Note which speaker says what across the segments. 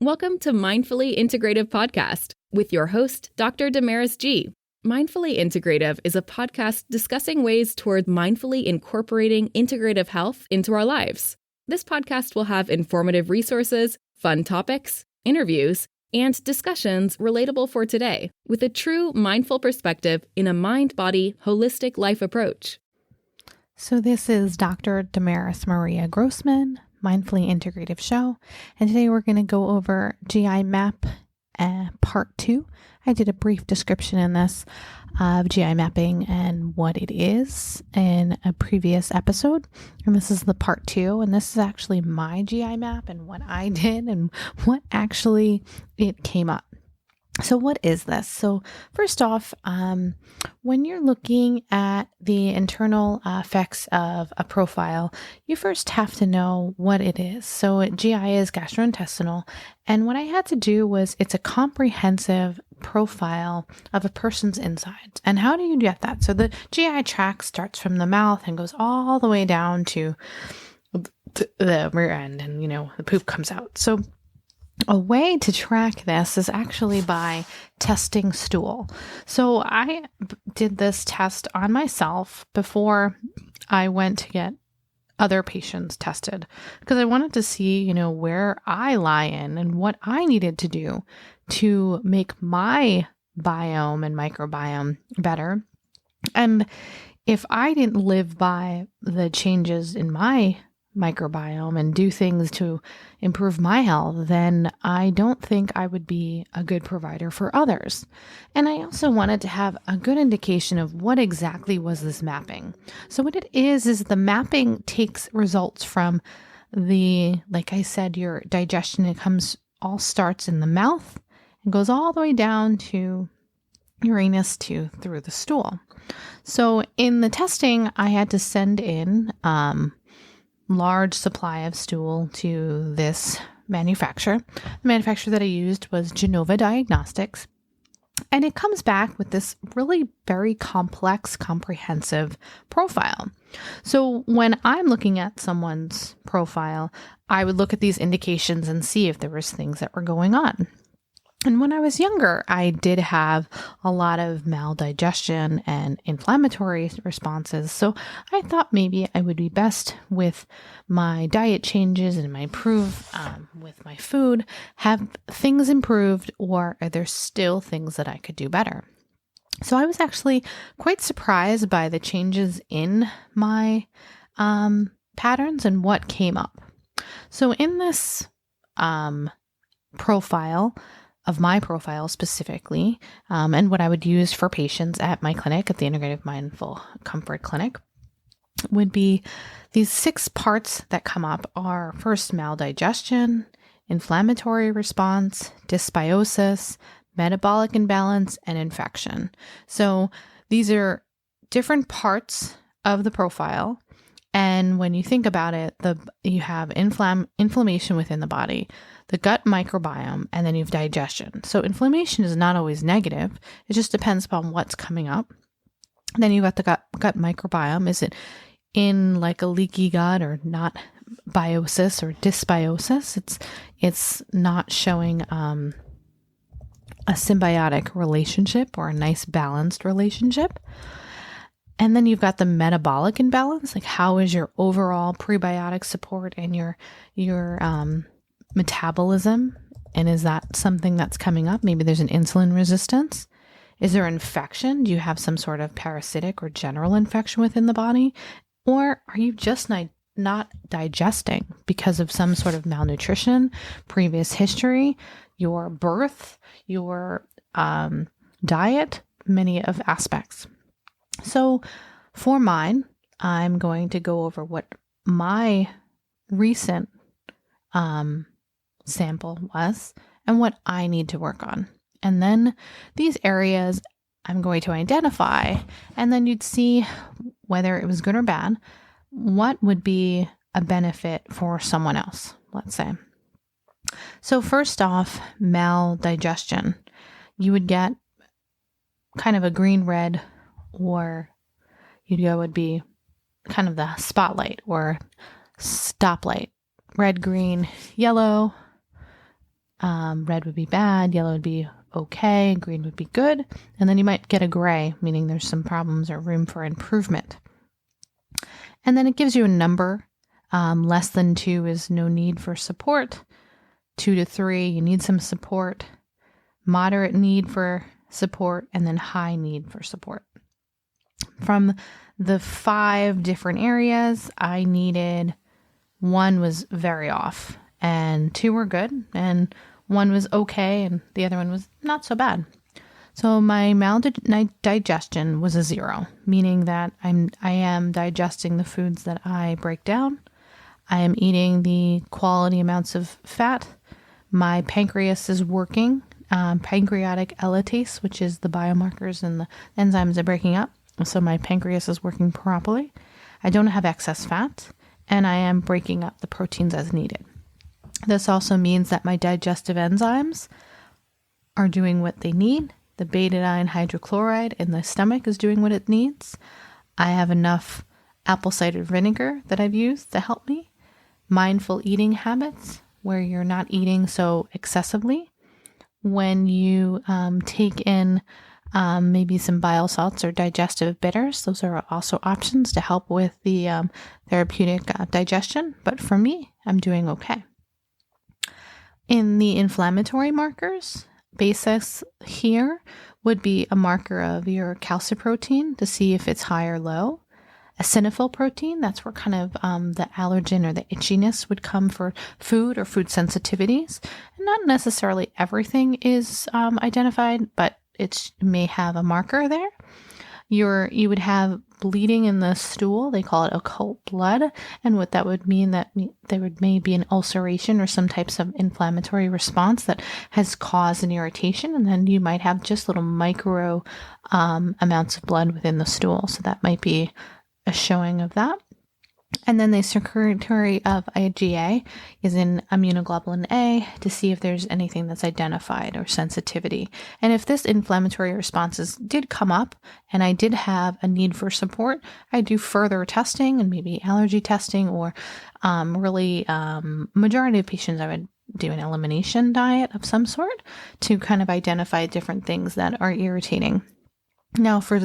Speaker 1: Welcome to Mindfully Integrative Podcast with your host, Dr. Damaris G. Mindfully Integrative is a podcast discussing ways toward mindfully incorporating integrative health into our lives. This podcast will have informative resources, fun topics, interviews, and discussions relatable for today with a true mindful perspective in a mind-body holistic life approach.
Speaker 2: So this is Dr. Damaris Maria Grossman, Mindfully Integrative Show, and today we're going to go over GI Map Part 2. I did a brief description in this of GI mapping and what it is in a previous episode, and this is the Part 2, and this is actually my GI map and what I did and what actually it came up. So what is this? So first off, when you're looking at the internal effects of a profile, you first have to know what it is. So GI is gastrointestinal, and what I had to do was it's a comprehensive profile of a person's insides. And how do you get that? So the GI tract starts from the mouth and goes all the way down to the rear end, and the poop comes out. So a way to track this is actually by testing stool. So I did this test on myself before I went to get other patients tested because I wanted to see, where I lie in and what I needed to do to make my biome and microbiome better. And if I didn't live by the changes in my microbiome and do things to improve my health, then I don't think I would be a good provider for others. And I also wanted to have a good indication of what exactly was this mapping. So what it is the mapping takes results from like I said, your digestion. It all starts in the mouth and goes all the way down to Uranus through the stool. So in the testing, I had to send in large supply of stool to this manufacturer. The manufacturer that I used was Genova Diagnostics, and it comes back with this really very complex, comprehensive profile. So when I'm looking at someone's profile, I would look at these indications and see if there was things that were going on. And when I was younger, I did have a lot of maldigestion and inflammatory responses. So I thought maybe I would be best with my diet changes and my with my food, have things improved, or are there still things that I could do better? So I was actually quite surprised by the changes in my patterns and what came up. So in this profile, of my profile specifically, and what I would use for patients at my clinic, at the Integrative Mindful Comfort Clinic, would be these 6 parts that come up are first maldigestion, inflammatory response, dysbiosis, metabolic imbalance, and infection. So these are different parts of the profile. And when you think about it, you have inflammation within the body, the gut microbiome, and then you have digestion. So inflammation is not always negative. It just depends upon what's coming up. Then you've got the gut microbiome. Is it in like a leaky gut or not biosis or dysbiosis? It's not showing a symbiotic relationship or a nice balanced relationship. And then you've got the metabolic imbalance, like how is your overall prebiotic support and your metabolism? And is that something that's coming up? Maybe there's an insulin resistance. Is there infection? Do you have some sort of parasitic or general infection within the body? Or are you just not digesting because of some sort of malnutrition, previous history, your birth, your diet, many of aspects? So for mine, I'm going to go over what my recent sample was and what I need to work on. And then these areas I'm going to identify, and then you'd see whether it was good or bad, what would be a benefit for someone else, let's say. So first off, maldigestion. You would get kind of a green-red, or would be kind of the spotlight or stoplight. Red, green, yellow, Red would be bad, yellow would be okay, and green would be good. And then you might get a gray, meaning there's some problems or room for improvement. And then it gives you a number. Less than 2 is no need for support. 2 to 3, you need some support. Moderate need for support, and then high need for support. From the 5 different areas, I needed 1 was very off, and 2 were good, and 1 was okay, and the other one was not so bad. So my maldigestion was a 0, meaning that I am digesting the foods that I break down. I am eating the quality amounts of fat. My pancreas is working. Pancreatic elastase, which is the biomarkers and the enzymes are breaking up. So my pancreas is working properly. I don't have excess fat, and I am breaking up the proteins as needed. This also means that my digestive enzymes are doing what they need. The betadine hydrochloride in the stomach is doing what it needs. I have enough apple cider vinegar that I've used to help me. Mindful eating habits, where you're not eating so excessively. When you take in maybe some bile salts or digestive bitters, those are also options to help with the therapeutic digestion. But for me, I'm doing okay. In the inflammatory markers, basis here would be a marker of your calciprotein to see if it's high or low. Eosinophil protein, that's where kind of the allergen or the itchiness would come for food or food sensitivities. And not necessarily everything is identified, but it may have a marker there. You would have bleeding in the stool. They call it occult blood. And what that would mean, that there would maybe an ulceration or some types of inflammatory response that has caused an irritation. And then you might have just little micro amounts of blood within the stool. So that might be a showing of that. And then the secretory of IgA is in immunoglobulin A to see if there's anything that's identified or sensitivity. And if this inflammatory responses did come up and I did have a need for support, I do further testing and maybe allergy testing, or majority of patients I would do an elimination diet of some sort to kind of identify different things that are irritating. Now for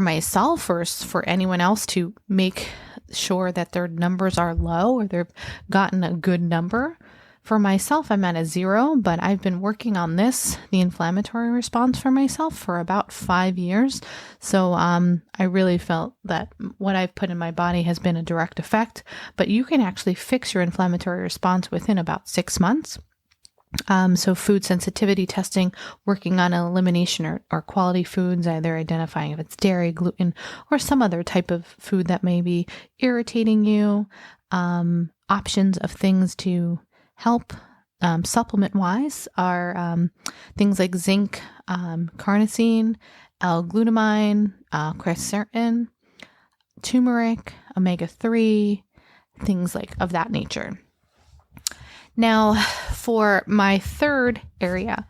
Speaker 2: myself or for anyone else to make sure that their numbers are low or they've gotten a good number. For myself, I'm at a 0, but I've been working on the inflammatory response for myself for about 5 years. So I really felt that what I've put in my body has been a direct effect, but you can actually fix your inflammatory response within about 6 months. So food sensitivity testing, working on elimination or quality foods, either identifying if it's dairy, gluten, or some other type of food that may be irritating you, options of things to help supplement-wise are things like zinc, carnosine, L-glutamine, quercetin, turmeric, omega-3, things like of that nature. Now, for my third area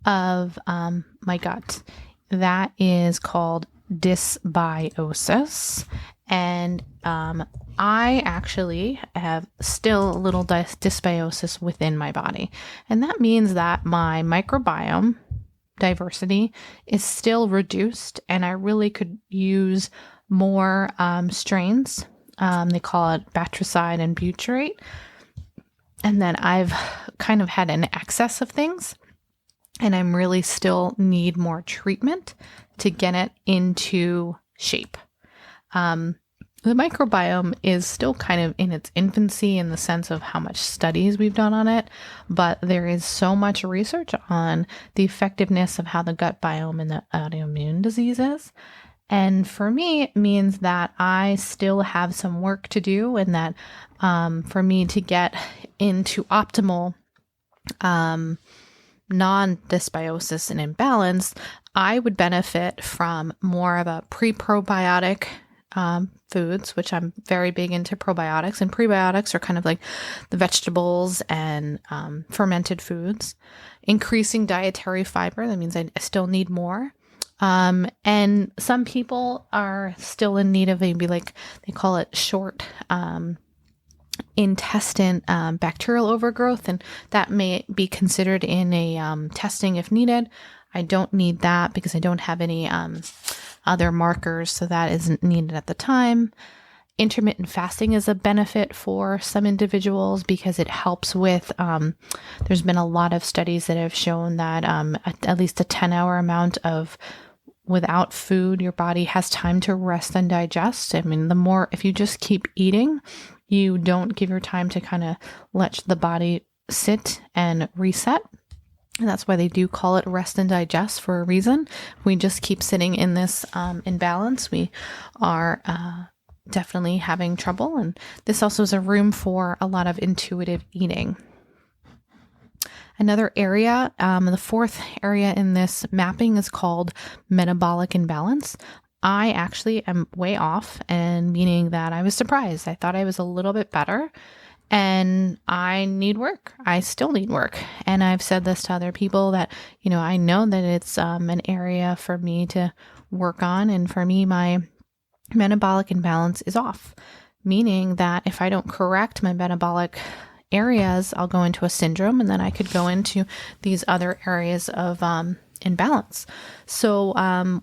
Speaker 2: of my gut, that is called dysbiosis. And I actually have still a little dysbiosis within my body. And that means that my microbiome diversity is still reduced, and I really could use more strains. They call it bactricide and butyrate. And then I've kind of had an excess of things, and I'm really still need more treatment to get it into shape. The microbiome is still kind of in its infancy in the sense of how much studies we've done on it, but there is so much research on the effectiveness of how the gut biome and the autoimmune diseases. And for me, it means that I still have some work to do, and that for me to get into optimal non-dysbiosis and imbalance, I would benefit from more of a pre-probiotic foods, which I'm very big into probiotics. And prebiotics are kind of like the vegetables and fermented foods. Increasing dietary fiber, that means I still need more. And some people are still in need of maybe, like they call it, short intestine bacterial overgrowth, and that may be considered in a testing if needed. I don't need that because I don't have any other markers, so that isn't needed at the time. Intermittent fasting is a benefit for some individuals because it helps with, there's been a lot of studies that have shown that at least a 10-hour amount of without food, your body has time to rest and digest. I mean, if you just keep eating, you don't give your time to kind of let the body sit and reset. And that's why they do call it rest and digest for a reason. We just keep sitting in this imbalance. We are definitely having trouble. And this also is a room for a lot of intuitive eating. Another area, the fourth area in this mapping is called metabolic imbalance. I actually am way off, and meaning that I was surprised. I thought I was a little bit better, and I need work. I still need work. And I've said this to other people that, I know that it's an area for me to work on. And for me, my metabolic imbalance is off, meaning that if I don't correct my metabolic areas, I'll go into a syndrome, and then I could go into these other areas of imbalance. So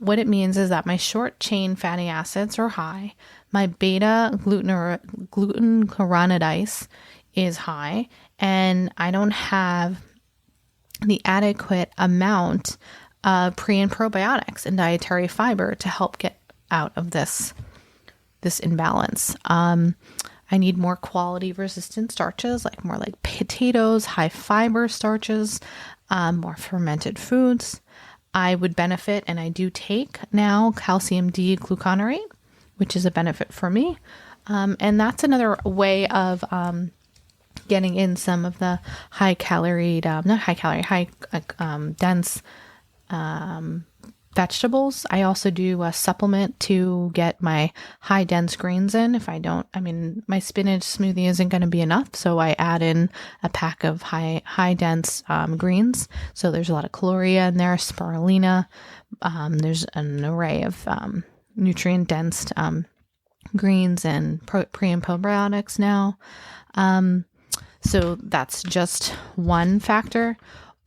Speaker 2: what it means is that my short chain fatty acids are high, my beta glucuronidase is high, and I don't have the adequate amount of pre and probiotics and dietary fiber to help get out of this imbalance. I need more quality resistant starches, more like potatoes, high fiber starches, more fermented foods. I would benefit, and I do take now, calcium D gluconorate, which is a benefit for me. And that's another way of getting in some of the high dense vegetables. I also do a supplement to get my high dense greens in. My spinach smoothie isn't going to be enough, so I add in a pack of high dense greens. So there's a lot of chloria in there, spirulina. There's an array of nutrient dense greens and pre and probiotics now. So that's just one factor.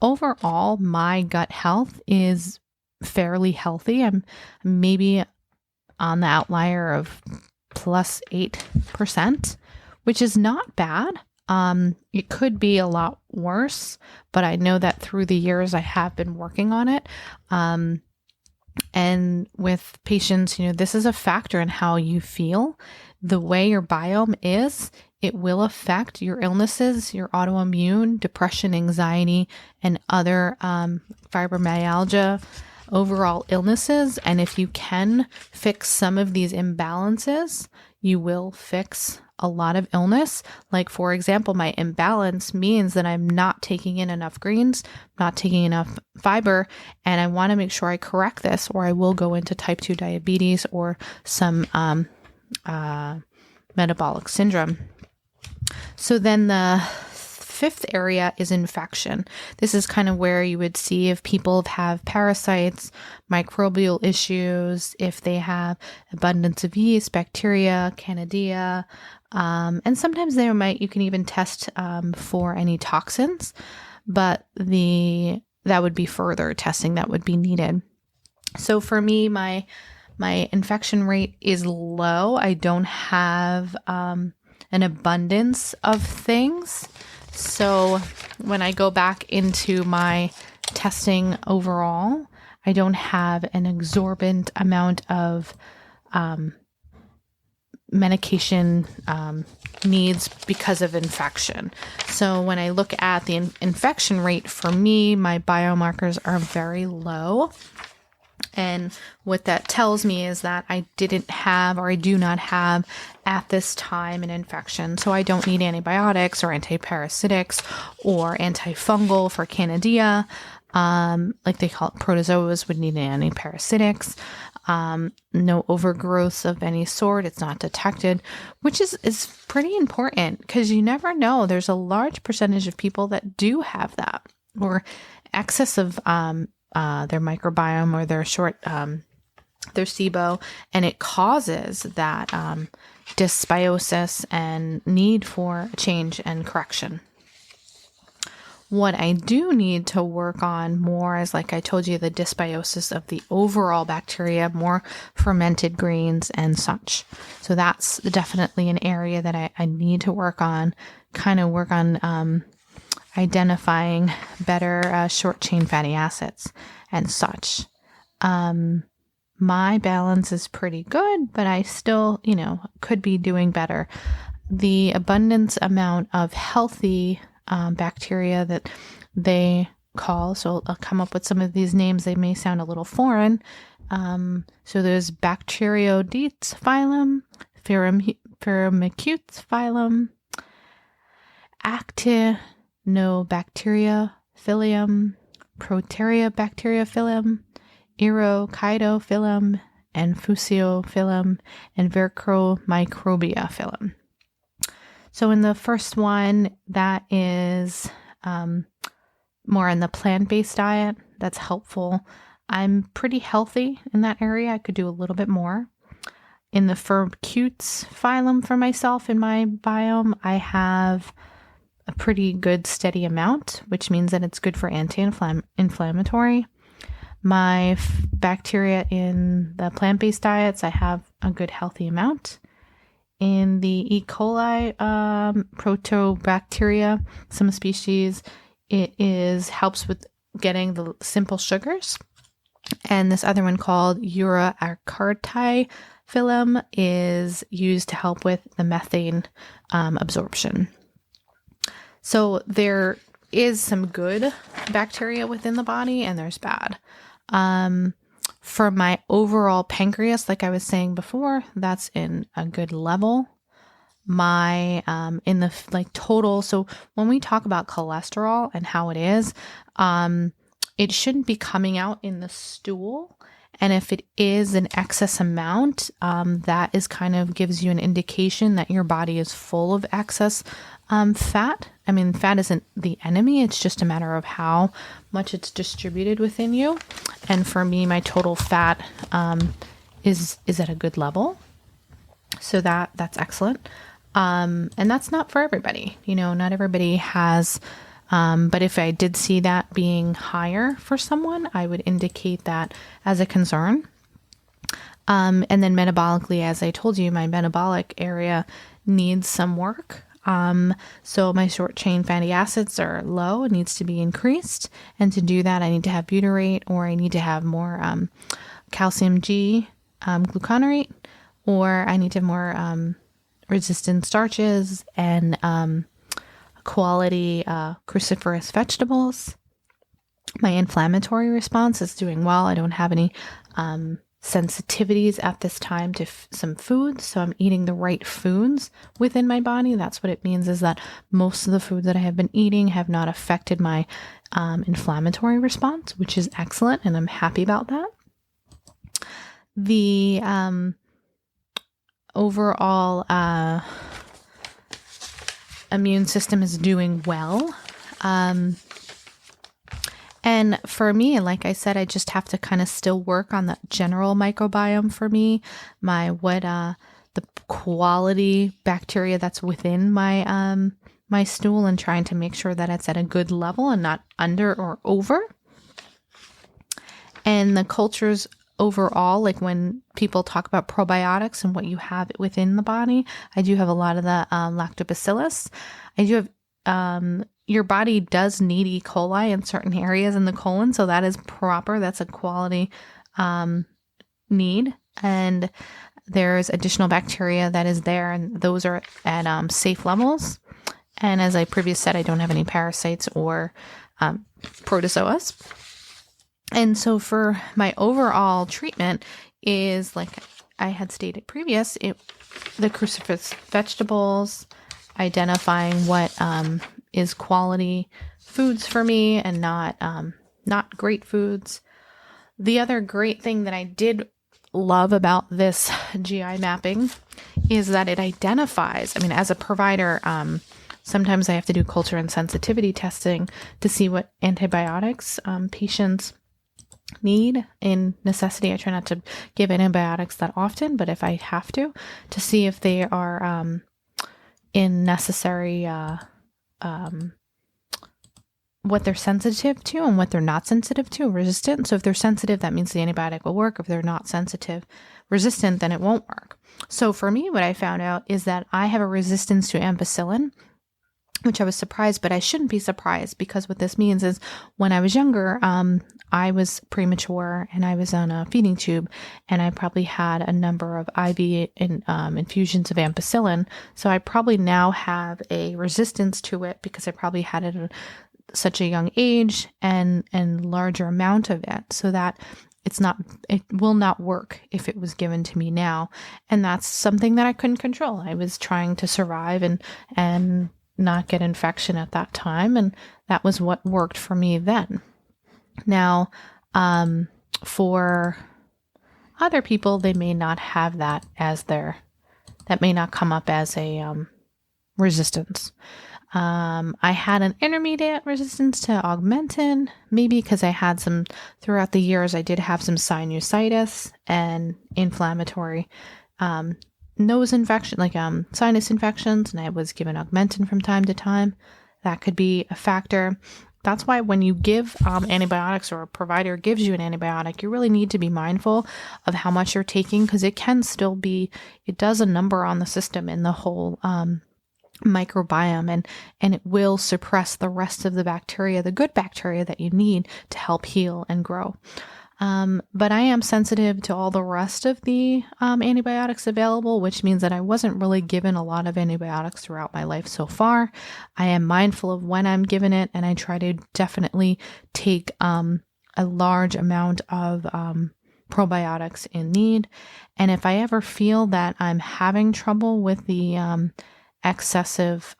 Speaker 2: Overall, my gut health is fairly healthy. I'm maybe on the outlier of plus 8%, which is not bad. It could be a lot worse, but I know that through the years I have been working on it. And with patients, this is a factor in how you feel. The way your biome is, it will affect your illnesses, your autoimmune, depression, anxiety, and other fibromyalgia, overall illnesses. And if you can fix some of these imbalances, you will fix a lot of illness. Like, for example, my imbalance means that I'm not taking in enough greens, not taking enough fiber, and I want to make sure I correct this, or I will go into type 2 diabetes or some metabolic syndrome. So then the fifth area is infection. This is kind of where you would see if people have parasites, microbial issues, if they have abundance of yeast, bacteria, candida, and sometimes you can even test for any toxins, but that would be further testing that would be needed. So for me, my infection rate is low. I don't have an abundance of things. So when I go back into my testing overall, I don't have an exorbitant amount of medication needs because of infection. So when I look at the infection rate for me, my biomarkers are very low. And what that tells me is that I didn't have, or I do not have at this time, an infection. So I don't need antibiotics or antiparasitics or antifungal for candida. Like they call it, protozoas would need antiparasitics. No overgrowth of any sort. It's not detected, which is pretty important because you never know. There's a large percentage of people that do have that, or excess of their microbiome or their SIBO, and it causes that dysbiosis and need for change and correction. What I do need to work on more is, like I told you, the dysbiosis of the overall bacteria, more fermented grains and such. So that's definitely an area that I need to work on, identifying better short chain fatty acids and such. My balance is pretty good, but I still, could be doing better. The abundance amount of healthy bacteria that they call, so I'll come up with some of these names. They may sound a little foreign. So there's Bacteroidetes phylum, Firmicutes phylum, Actinobacteria phylum, Proteobacteria phylum, Erochidophyllum, and Fusiophyllum, and Vercromicrobia phylum. So in the first one, that is more in the plant-based diet. That's helpful. I'm pretty healthy in that area. I could do a little bit more. In the Firmicutes phylum for myself in my biome, I have a pretty good steady amount, which means that it's good for anti-inflammatory. My bacteria in the plant-based diets, I have a good healthy amount. In the E. coli Protobacteria, some species, it helps with getting the simple sugars. And this other one called Uracarti phylum is used to help with the methane absorption. So there is some good bacteria within the body and there's bad. For my overall pancreas, like I was saying before, that's in a good level. My, in the total, so when we talk about cholesterol and how it is, it shouldn't be coming out in the stool. And if it is an excess amount, that is kind of gives you an indication that your body is full of excess fat. I mean, fat isn't the enemy. It's just a matter of how much it's distributed within you. And for me, my total fat is at a good level. So that's excellent. And that's not for everybody. Not everybody has, but if I did see that being higher for someone, I would indicate that as a concern. And then metabolically, as I told you, my metabolic area needs some work. So my short chain fatty acids are low. It needs to be increased. And to do that, I need to have butyrate, or I need to have more calcium G gluconorate, or I need to have more resistant starches and quality cruciferous vegetables. My inflammatory response is doing well. I don't have any sensitivities at this time to some foods. So I'm eating the right foods within my body. That's what it means, is that most of the foods that I have been eating have not affected my inflammatory response, which is excellent. And I'm happy about that. The overall immune system is doing well. And for me, like I said, I just have to kind of still work on the general microbiome for me, the quality bacteria that's within my my stool, and trying to make sure that it's at a good level and not under or over. And the cultures overall, like when people talk about probiotics and what you have within the body, I do have a lot of the lactobacillus. I do have your body does need E. coli in certain areas in the colon, so that is proper. That's a quality need. And there's additional bacteria that is there, and those are at safe levels. And as I previously said, I don't have any parasites or protozoas. And so for my overall treatment is, like I had stated previous, the cruciferous vegetables, identifying what is quality foods for me and not great foods. The other great thing that I did love about this GI mapping is that it identifies, as a provider, sometimes I have to do culture and sensitivity testing to see what antibiotics patients need in necessity. I try not to give antibiotics that often, but if I have to see if they are in necessary, what they're sensitive to and what they're not sensitive to, resistant. So if they're sensitive, that means the antibiotic will work. If they're not sensitive, resistant, then it won't work. So for me, what I found out is that I have a resistance to ampicillin, which I was surprised, but I shouldn't be surprised, because what this means is when I was younger, I was premature and I was on a feeding tube, and I probably had a number of IV infusions of ampicillin. So I probably now have a resistance to it because I probably had it at such a young age and larger amount of it, so that it will not work if it was given to me now. And that's something that I couldn't control. I was trying to survive and not get infection at that time. And that was what worked for me then. Now, for other people, they may not have that that may not come up as a resistance. I had an intermediate resistance to Augmentin, maybe because I had throughout the years, I did have some sinusitis and inflammatory nose infection, like sinus infections, and I was given Augmentin from time to time. That could be a factor. That's why when you give antibiotics, or a provider gives you an antibiotic, you really need to be mindful of how much you're taking, because it does a number on the system in the whole microbiome, and it will suppress the rest of the bacteria, the good bacteria that you need to help heal and grow. But I am sensitive to all the rest of the antibiotics available, which means that I wasn't really given a lot of antibiotics throughout my life so far. I am mindful of when I'm given it, and I try to definitely take a large amount of probiotics in need. And if I ever feel that I'm having trouble with the excessive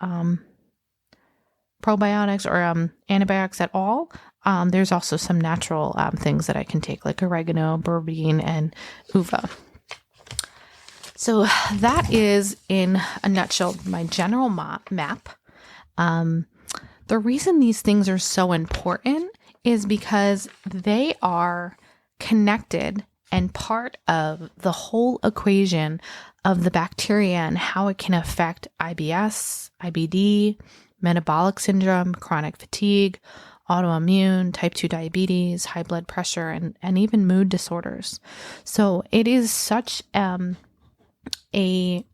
Speaker 2: probiotics or antibiotics at all, there's also some natural things that I can take, like oregano, berberine, and uva. So that is, in a nutshell, my general map. The reason these things are so important is because they are connected and part of the whole equation of the bacteria and how it can affect IBS, IBD, metabolic syndrome, chronic fatigue, autoimmune, type 2 diabetes, high blood pressure, and even mood disorders. So it is such a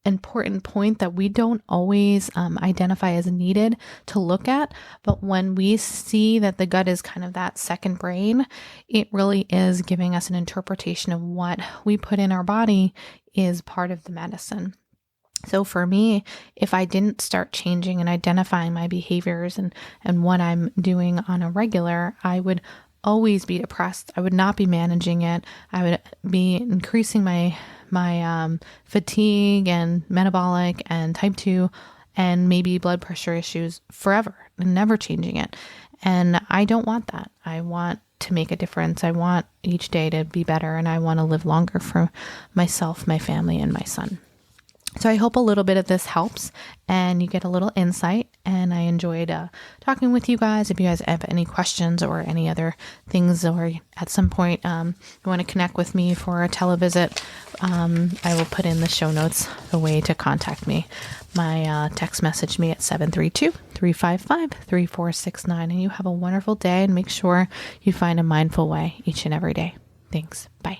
Speaker 2: important point that we don't always identify as needed to look at. But when we see that the gut is kind of that second brain, it really is giving us an interpretation of what we put in our body is part of the medicine. So for me, if I didn't start changing and identifying my behaviors and what I'm doing on a regular, I would always be depressed. I would not be managing it. I would be increasing my fatigue and metabolic and type 2 and maybe blood pressure issues forever and never changing it. And I don't want that. I want to make a difference. I want each day to be better, and I want to live longer for myself, my family, and my son. So I hope a little bit of this helps and you get a little insight. And I enjoyed talking with you guys. If you guys have any questions or any other things, or at some point you want to connect with me for a televisit, I will put in the show notes the way to contact me. My text message me at 732-355-3469. And you have a wonderful day, and make sure you find a mindful way each and every day. Thanks. Bye.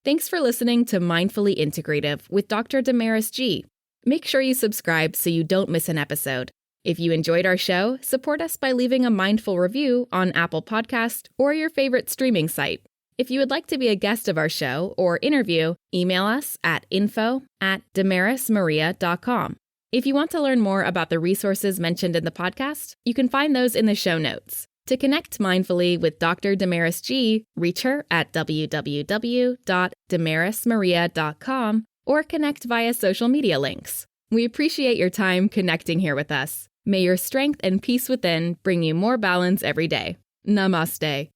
Speaker 1: Thanks for listening to Mindfully Integrative with Dr. Damaris G. Make sure you subscribe so you don't miss an episode. If you enjoyed our show, support us by leaving a mindful review on Apple Podcast or your favorite streaming site. If you would like to be a guest of our show or interview, email us at info@damarismaria.com. If you want to learn more about the resources mentioned in the podcast, you can find those in the show notes. To connect mindfully with Dr. Damaris G, reach her at www.damarismaria.com or connect via social media links. We appreciate your time connecting here with us. May your strength and peace within bring you more balance every day. Namaste.